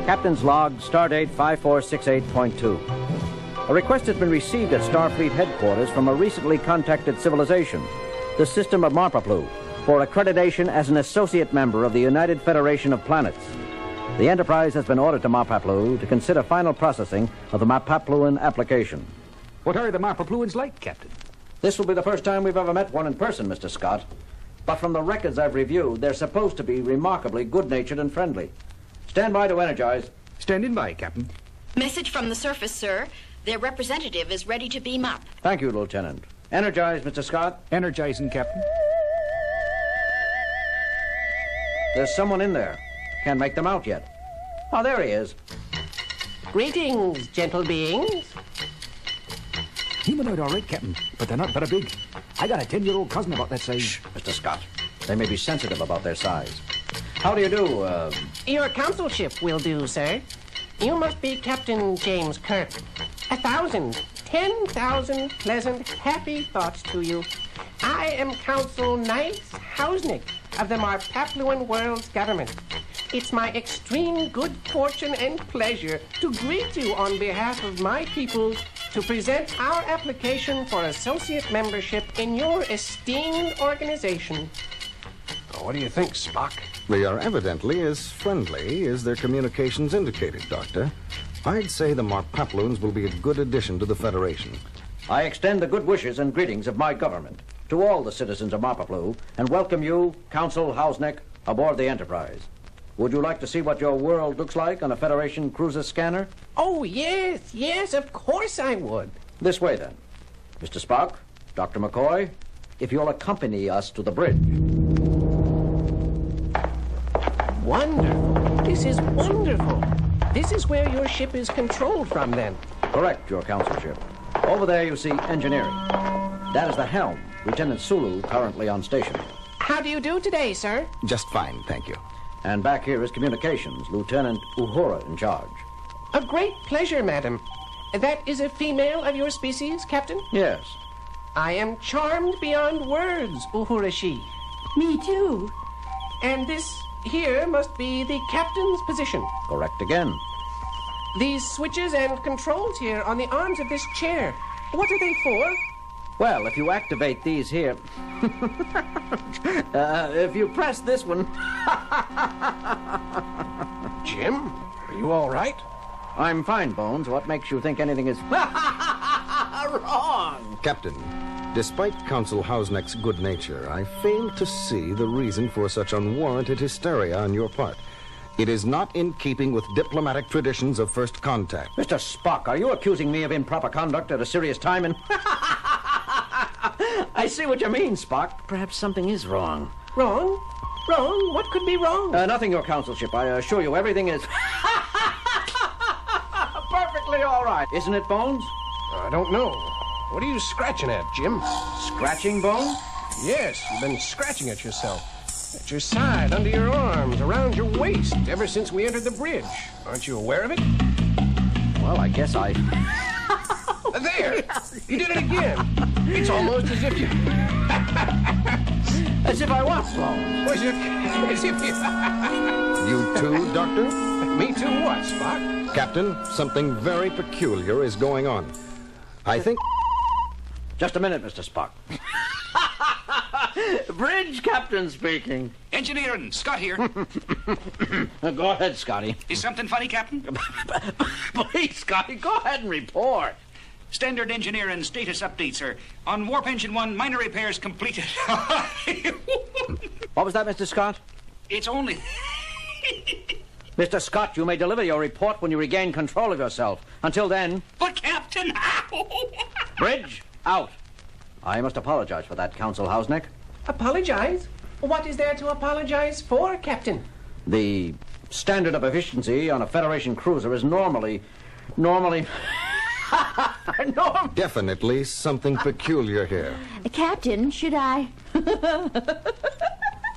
Captain's log, stardate 5468.2. A request has been received at Starfleet headquarters from a recently contacted civilization, the system of Marpaplu, for accreditation as an associate member of the United Federation of Planets. The Enterprise has been ordered to Marpaplu to consider final processing of the Marpapluan application. What are the Marpapluans like, Captain? This will be the first time we've ever met one in person, Mr. Scott. But from the records I've reviewed, they're supposed to be remarkably good-natured and friendly. Stand by to energize. Standing by, Captain. Message from the surface, sir. Their representative is ready to beam up. Thank you, Lieutenant. Energize, Mr. Scott. Energizing, Captain. There's someone in there. Can't make them out yet. Oh, there he is. Greetings, gentle beings. Humanoid, all right, Captain, but they're not very big. I got a 10-year-old cousin about that size. Shh, Mr. Scott. They may be sensitive about their size. How do you do, Your consulship will do, sir. You must be Captain James Kirk. 1,000, 10,000 pleasant, happy thoughts to you. I am Consul Knight Hausnick of the Marpapluan World's government. It's my extreme good fortune and pleasure to greet you on behalf of my people to present our application for associate membership in your esteemed organization. What do you think, Spock? They are evidently as friendly as their communications indicated, Doctor. I'd say the Marpaploons will be a good addition to the Federation. I extend the good wishes and greetings of my government to all the citizens of Marpaplu and welcome you, Consul Hausnick, aboard the Enterprise. Would you like to see what your world looks like on a Federation cruiser scanner? Oh, yes, of course I would. This way, then. Mr. Spock, Dr. McCoy, if you'll accompany us to the bridge. Wonderful. This is wonderful. This is where your ship is controlled from, then. Correct, your consulship. Over there you see engineering. That is the helm, Lieutenant Sulu, currently on station. How do you do today, sir? Just fine, thank you. And back here is communications, Lieutenant Uhura in charge. A great pleasure, madam. That is a female of your species, Captain? Yes. I am charmed beyond words, Uhura-shi. Me too. And this here must be the captain's position. Correct again. These switches and controls here on the arms of this chair, what are they for? Well, if you activate these here... if you press this one... Jim, are you all right? I'm fine, Bones. What makes you think anything is... wrong? Captain, despite Consul Hausnick's good nature, I fail to see the reason for such unwarranted hysteria on your part. It is not in keeping with diplomatic traditions of first contact. Mr. Spock, are you accusing me of improper conduct at a serious time and... I see what you mean, Spock. Perhaps something is wrong. Wrong? Wrong? What could be wrong? Nothing, your consulship. I assure you everything is... perfectly all right. Isn't it, Bones? I don't know. What are you scratching at, Jim? Scratching, Bones? Yes, you've been scratching at yourself. At your side, under your arms, around your waist, ever since we entered the bridge. Aren't you aware of it? Well, I guess I... There! You did it again. It's almost as if you... As if I was, Bones. As if you... You too, Doctor? Me too what, Spock? Captain, something very peculiar is going on. I think... Just a minute, Mr. Spock. Bridge captain speaking. Engineering, Scott here. Go ahead, Scotty. Is something funny, Captain? Please, Scotty, go ahead and report. Standard engineering status update, sir. On Warp Engine 1, minor repairs completed. What was that, Mr. Scott? It's only... Mr. Scott, you may deliver your report when you regain control of yourself. Until then... But, Captain... Bridge, out. I must apologize for that, Consul Hausnick. Apologize? What is there to apologize for, Captain? The standard of efficiency on a Federation cruiser is normally... Definitely something peculiar here. Captain, should I?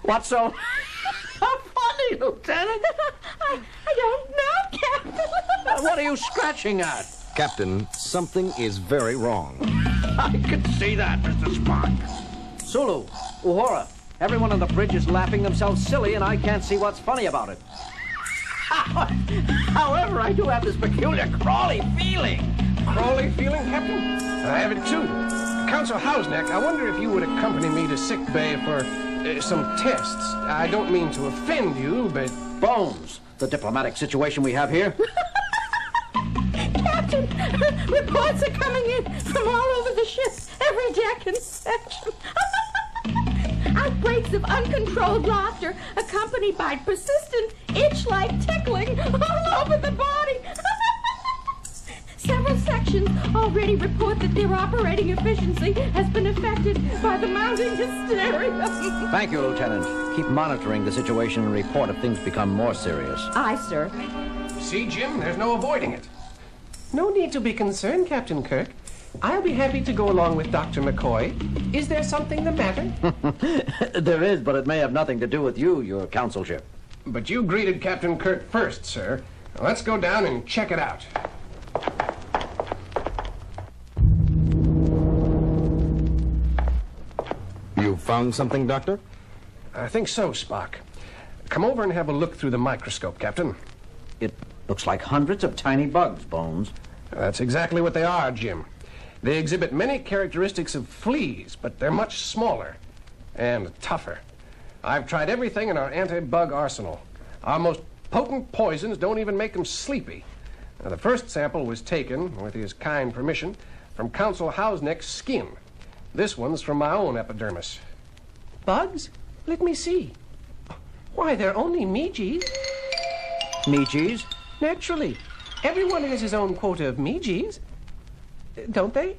What's so funny, Lieutenant? I don't know, Captain. What are you scratching at? Captain, something is very wrong. I can see that, Mr. Spock. Sulu, Uhura, everyone on the bridge is laughing themselves silly, and I can't see what's funny about it. However, I do have this peculiar crawly feeling. Crawly feeling, Captain? I have it too. Counsel Hausneck, I wonder if you would accompany me to sick bay for some tests. I don't mean to offend you, but... Bones, the diplomatic situation we have here. Captain, reports are coming in from all over the ship, every deck and section. Outbreaks of uncontrolled laughter accompanied by persistent itch-like tickling all over the body. Several sections already report that their operating efficiency has been affected by the mounting hysteria. Thank you, Lieutenant. Keep monitoring the situation and report if things become more serious. Aye, sir. See, Jim, there's no avoiding it. No need to be concerned, Captain Kirk. I'll be happy to go along with Dr. McCoy. Is there something the matter? There is, but it may have nothing to do with you, your consulship. But you greeted Captain Kirk first, sir. Let's go down and check it out. You found something, Doctor? I think so, Spock. Come over and have a look through the microscope, Captain. It looks like hundreds of tiny bugs, Bones. That's exactly what they are, Jim. They exhibit many characteristics of fleas, but they're much smaller and tougher. I've tried everything in our anti-bug arsenal. Our most potent poisons don't even make them sleepy. Now, the first sample was taken, with his kind permission, from Counsel Hausneck's skin. This one's from my own epidermis. Bugs? Let me see. Why, they're only Meegees. Meegees? Naturally. Everyone has his own quota of Meegees. Don't they?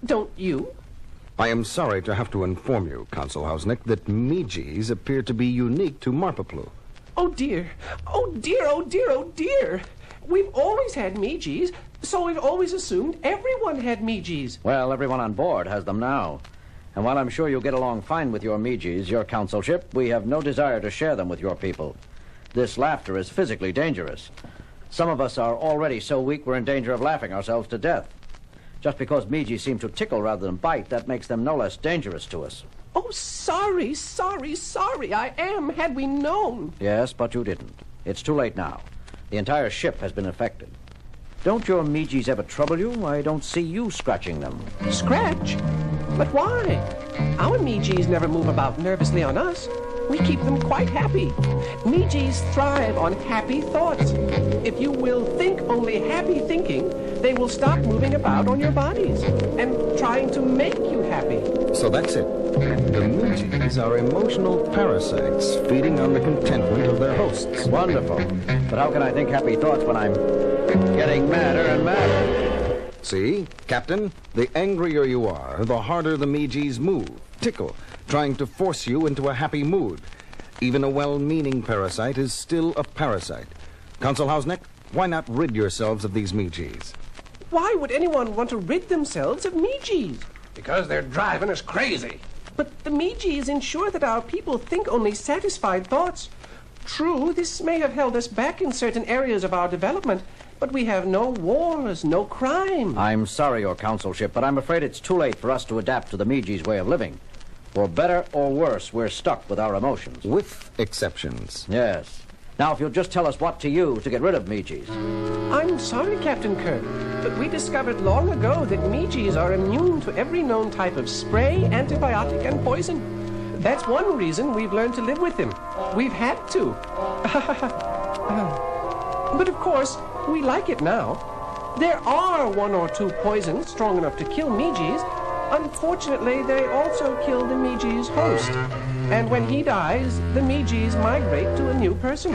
Don't you? I am sorry to have to inform you, Consul Hausneck, that Meegees appear to be unique to Marpaplu. Oh, dear. Oh, dear, oh, dear, oh, dear. We've always had Meegees, so we've always assumed everyone had Meegees. Well, everyone on board has them now. And while I'm sure you'll get along fine with your Meegees, your consulship, we have no desire to share them with your people. This laughter is physically dangerous. Some of us are already so weak we're in danger of laughing ourselves to death. Just because Meegees seem to tickle rather than bite, that makes them no less dangerous to us. Oh, sorry, I am, had we known. Yes, but you didn't. It's too late now. The entire ship has been affected. Don't your Meegees ever trouble you? I don't see you scratching them. Scratch? But why? Our Meegees never move about nervously on us. We keep them quite happy. Meegees thrive on happy thoughts. If you will think only happy thinking, they will stop moving about on your bodies and trying to make you happy. So that's it. The Meegees are emotional parasites feeding on the contentment of their hosts. Wonderful. But how can I think happy thoughts when I'm getting madder and madder? See, Captain, the angrier you are, the harder the Meegees move, tickle, trying to force you into a happy mood. Even a well-meaning parasite is still a parasite. Consul Hausneck, why not rid yourselves of these Meegees? Why would anyone want to rid themselves of Meegees? Because they're driving us crazy. But the Meegees ensure that our people think only satisfied thoughts. True, this may have held us back in certain areas of our development, but we have no wars, no crime. I'm sorry, your consulship, but I'm afraid it's too late for us to adapt to the Meegees' way of living. For better or worse, we're stuck with our emotions. With exceptions. Yes. Now, if you'll just tell us what to use to get rid of Meegees. I'm sorry, Captain Kirk, but we discovered long ago that Meegees are immune to every known type of spray, antibiotic, and poison. That's one reason we've learned to live with them. We've had to. But of course, we like it now. There are one or two poisons strong enough to kill Meegees. Unfortunately, they also kill the Meegees' host. And when he dies, the Meegees migrate to a new person.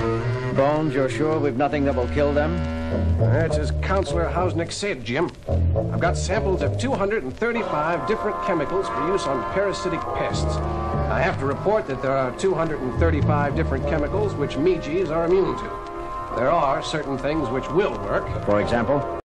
Bones, you're sure we've nothing that will kill them? That's as Counselor Hausneck said, Jim. I've got samples of 235 different chemicals for use on parasitic pests. I have to report that there are 235 different chemicals which Meegees are immune to. There are certain things which will work. For example?